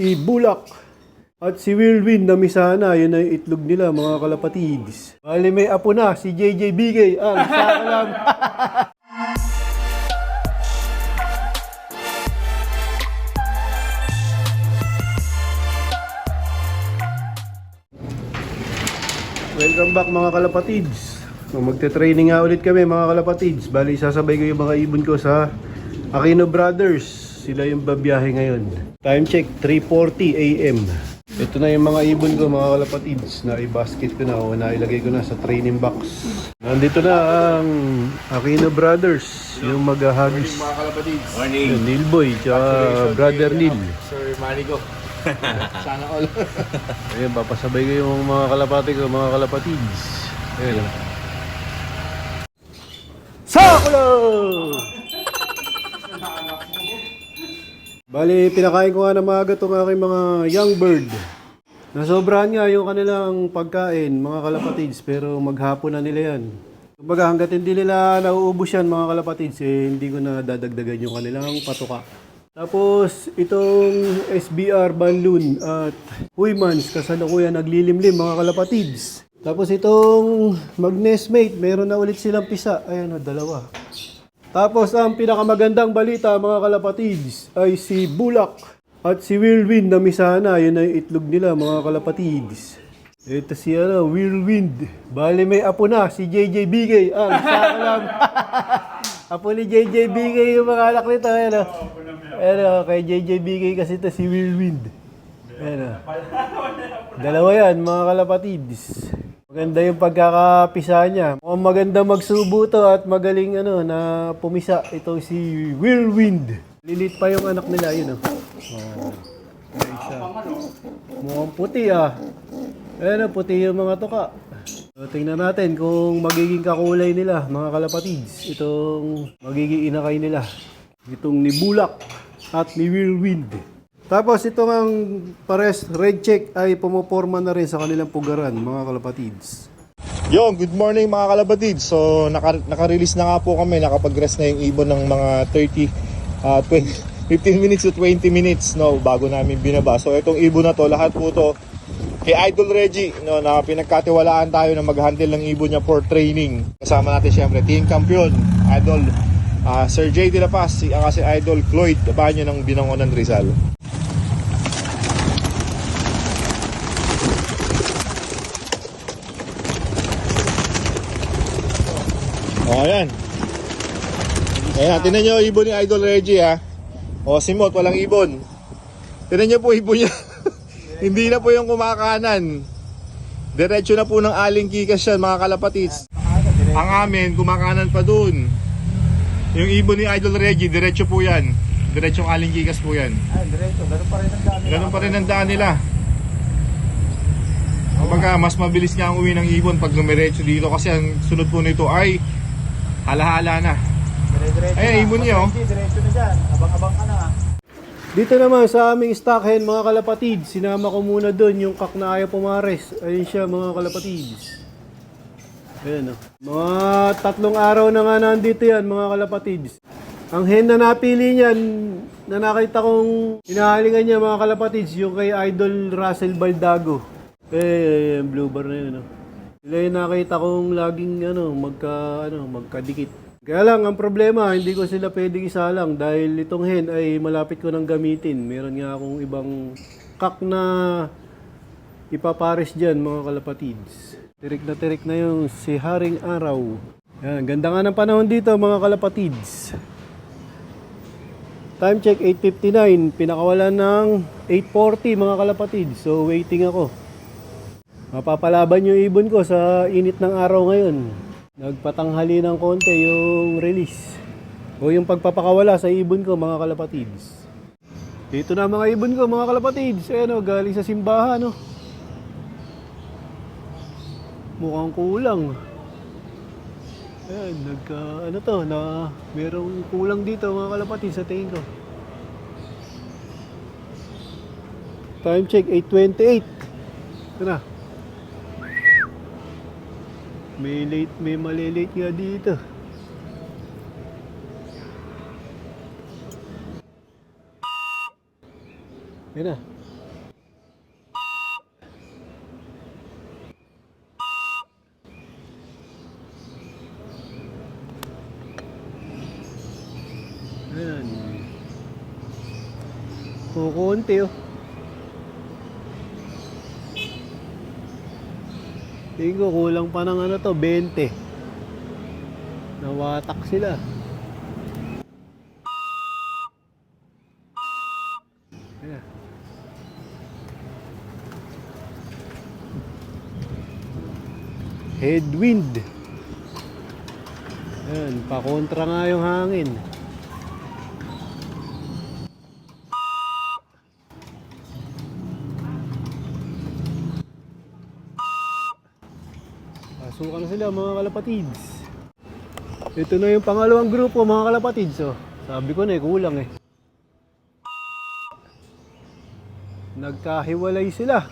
si Bulak at si Whirlwind na misana. Yun ay itlog nila mga kalapatids. Bali may apo na si JJ Bigay ang sakalam. Welcome back mga kalapatids. Magte-training nga ulit kami mga kalapatids. Bali sasabay ko yung mga ibon ko sa Aquino Brothers. Sila yung babiyahe ngayon. Time check 3:40 AM. Ito na yung mga ibon ko mga kalapatids. Na-basket ko na o nailagay ko na sa training box. Nandito na ang Aquino Brothers. Yung mag-hagis. Mga kalapatids. Morning. Yung Neil Boy tsaka Brother Neil. Sir Marico. Sana all. Ayun, papasabay ko yung mga kalapati ko, mga kalapatids. Ayun. Sakulo! Bali, pinakain ko nga na maaga itong aking mga young bird. Nasobrahan nga yung kanilang pagkain, mga kalapatids, pero maghapon na nila yan. Kumbaga, hanggat hindi nila nauubos yan, mga kalapatids, hindi ko na dadagdagan yung kanilang patuka. Tapos, itong SBR Banloon at Huymans, kasalukuyan naglilimlim, mga kalapatids. Tapos itong Magnesmate, meron na ulit silang pisa. Ayan o, dalawa. Tapos ang pinakamagandang balita mga kalapatids ay si Bulak at si Whirlwind na misana. Yun ay itlog nila mga kalapatids. Ito si Whirlwind. Bali may apo na si JJ Bigay. Ang sakalam. Apo ni JJ Bigay yung mga anak nito. Ayan kay JJ Bigay kasi ito si Whirlwind. Ayan dalawa yan mga kalapatids. Maganda yung pagkakapisa niya. Mukhang maganda magsubo to at magaling na pumisa. Ito si Whirlwind. Lilit pa yung anak nila, yun mukhang puti Ayan puti yung mga tuka. So, tingnan natin kung magiging kakulay nila, mga kalapatids. Itong magiging inakay nila. Itong ni Bulak at ni Whirlwind. Tapos itong ang pares red check ay pumoporma na rin sa kanilang pugaran, mga kalapatids. Yo, good morning mga kalapatids. So naka-release na nga po kami, nakapag-rest na yung ibon ng mga 15 minutes to 20 minutes bago namin binaba. So itong ibon na to, lahat po to kay Idol Reggie na pinagkatiwalaan tayo na mag-handle ng ibon niya for training. Kasama natin syempre team champion, Idol Sir J. De La Paz, kasi Idol Floyd Banyo ng Binangonan Rizal. O, ayan. Ayan, tinan nyo ibon ni Idol Reggie O, si Mot, walang ibon. Tinan nyo po ibon niya. Hindi na po yung kumakanan. Diretso na po ng aling kikas yan, mga kalapatids. Ang amin, kumakanan pa dun. Yung ibon ni Idol Reggie, diretso po yan. Diretsong aling kikas po yan. Ay, diretso. Ganun pa rin ang daan nila. Ganun pa rin ang daan nila. Kumbaga, mas mabilis nga ang uwi ng ibon pag dumiretso dito kasi ang sunod po nito ay halahala na. Ayan, ibon niya Diretso na dyan. Abang-abang ka na. Dito naman sa aming stock hen, mga kalapatids, sinama ko muna doon yung kak na ayaw pumares. Ayun siya mga kalapatids. Ayan Mga 3 araw na nga nandito yan mga kalapatids. Ang hen na napili niyan, na nakita kong hinahalingan niya mga kalapatids, yung kay Idol Russell Baldago. Blue bar na yun Sila yung nakita kong laging magkadikit. Kaya lang, ang problema, hindi ko sila pwedeng isalang dahil itong hen ay malapit ko nang gamitin. Meron nga akong ibang kak na ipapares dyan mga kalapatids. Tirik na yung si Haring Araw. Yan, ganda nga ng panahon dito mga kalapatids. Time check 8:59, pinakawalan ng 8:40 mga kalapatids. So waiting ako. Mapapalaban yung ibon ko sa init ng araw ngayon. Nagpatanghali ng konti yung release o yung pagpapakawala sa ibon ko mga kalapatids. Dito na mga ibon ko mga kalapatids. Ayan galing sa simbahan mukhang kulang. Ayan, merong kulang dito mga kalapatids sa tingin ko. Time check 8:28. Ito na. May malilate nga dito. Yan na. unti oh. Tingin ko kulang pa ng ano to, 20. Nawatak sila. Ayan. Headwind. Ayan, pakontra nga yung hangin. Pasukan na sila mga kalapatids. Ito na yung pangalawang grupo mga kalapatids. Oh. Sabi ko na kulang eh. Nagkahiwalay sila.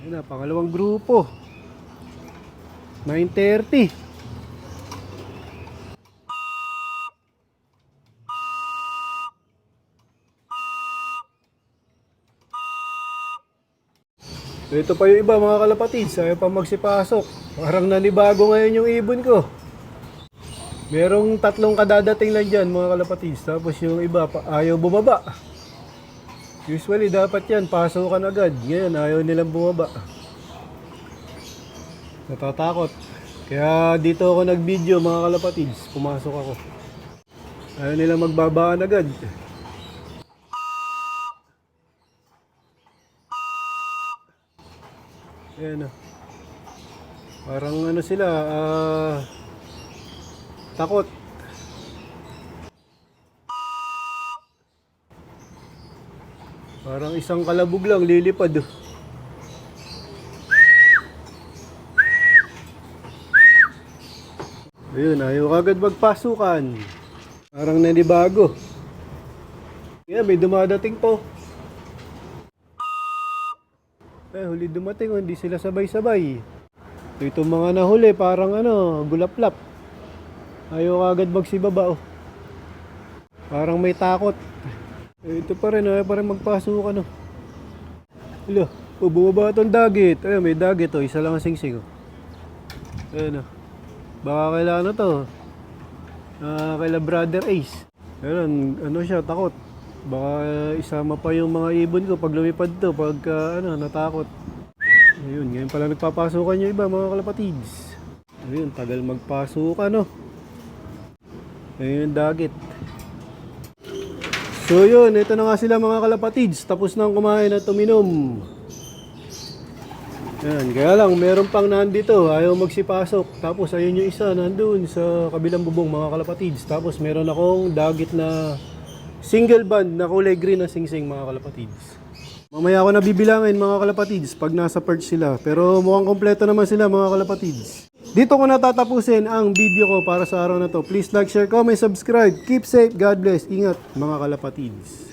Ayan na, pangalawang grupo. 9:30. So ito pa yung iba mga kalapatids, ayaw pa magsipasok. Parang nanibago ngayon yung ibon ko. Merong 3 kadadating lang dyan mga kalapatids, tapos yung iba ayaw bumaba. Usually dapat yan, pasokan agad. Ngayon ayaw nilang bumaba. Natatakot. Kaya dito ako nag-video mga kalapatids, pumasok ako. Ayaw nilang magbabaan agad. Ayan o. Parang ano sila, takot. Parang isang kalabog lang, lilipad oh. Ayun, ayaw kagad magpasukan. Parang nanibago. Kaya may dumadating po. Huli dumating, hindi sila sabay-sabay. Itong mga nahuli, parang ano, gulaplap. Ayaw agad magsibaba, oh. Parang may takot. Ito pa rin, ayaw pa rin magpasukan, oh. Hala, bumaba itong dagit. Ayun, may dagit, oh. Isa lang ang singsing, oh. Ayun, oh. Baka kailangan na to. Kaila Brother Ace. Ayun, ano siya, takot. Baka isama pa yung mga ibon ko pag lumipad to, pagka natakot. Ayun, ngayon pala nagpapasukan yung iba mga kalapatids. Ayun, tagal magpasukan no. Ayun yung dagit. So yun, ito na nga sila mga kalapatids. Tapos nang kumain at uminom. Ayan, kaya lang meron pang nandito, ayaw magsipasok. Tapos ayun yung isa nandun sa kabilang bubong mga kalapatids. Tapos meron akong dagit na single band na kulay green na singsing mga kalapatids. Mamaya ako nabibilangin mga kalapatids pag nasa perch sila. Pero mukhang kompleto naman sila mga kalapatids. Dito ko natatapusin ang video ko para sa araw na to. Please like, share, comment, subscribe. Keep safe, God bless. Ingat mga kalapatids.